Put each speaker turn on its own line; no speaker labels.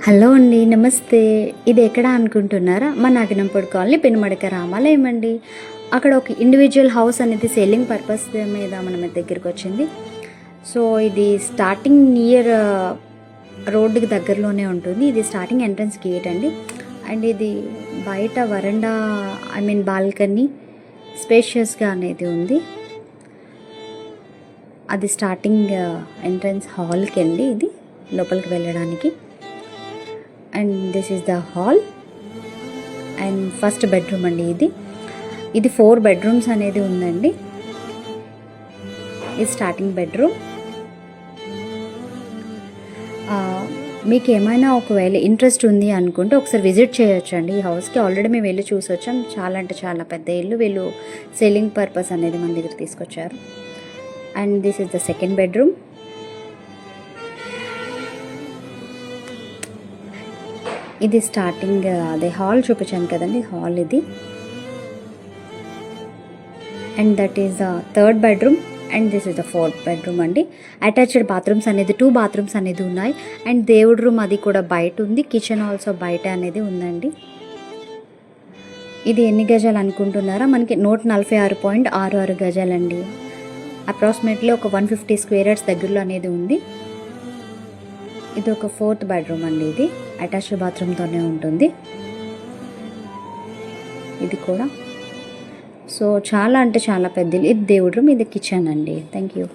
Hello అండి, నమస్తే. ఇది ఎక్కడ అనుకుంటున్నారా? మా నాగినంపూడి కాలనీ పెనుమడక రామాలయం అండి. అక్కడ ఒక ఇండివిజువల్ హౌస్ అనేది సేలింగ్ పర్పస్ మీద మన దగ్గరికి వచ్చింది. సో ఇది స్టార్టింగ్ నియర్ రోడ్డుకి దగ్గరలోనే ఉంటుంది. ఇది స్టార్టింగ్ ఎంట్రన్స్ గేట్ అండి. అండ్ ఇది బయట వరండా బాల్కనీ స్పేషియస్గా అనేది ఉంది. అది స్టార్టింగ్ ఎంట్రన్స్ హాల్కి అండి, ఇది లోపలికి వెళ్ళడానికి. And this is the hall and first bedroom అండి. ఇది 4 బెడ్రూమ్స్ అనేది ఉందండి. ఇది స్టార్టింగ్ బెడ్రూమ్. మీకు ఏమైనా ఒకవేళ ఇంట్రెస్ట్ ఉంది అనుకుంటే ఒకసారి విజిట్ చేయొచ్చు అండి ఈ హౌస్కి. ఆల్రెడీ మేము వెళ్ళి చూసి వచ్చాం. చాలా అంటే చాలా పెద్ద ఇల్లు. వీళ్ళు సెల్లింగ్ పర్పస్ అనేది మన దగ్గర తీసుకొచ్చారు. And this is the second bedroom. ఇది స్టార్టింగ్ అదే హాల్ చూపించాను కదండి, హాల్ ఇది. And that is the third bedroom. And this is the fourth bedroom అండి. అటాచ్డ్ బాత్రూమ్స్ అనేది 2 బాత్రూమ్స్ అనేది ఉన్నాయి. అండ్ దేవుడి రూమ్ అది కూడా బయట ఉంది. కిచెన్ ఆల్సో బయట అనేది ఉందండి. ఇది ఎన్ని గజాలు అనుకుంటున్నారా? మనకి 146.66 గజాలండి. అప్రాక్సిమేట్లీ ఒక 150 స్క్వేర్ యార్డ్స్ దగ్గరలో అనేది ఉంది. ఇది ఒక 4th బెడ్రూమ్ అండి. ఇది అటాచ్డ్ బాత్రూమ్తోనే ఉంటుంది. ఇది కూడా సో చాలా అంటే చాలా పెద్ద. ఇది దేవుడి రూమ్, ఇది కిచెన్ అండి. Thank you.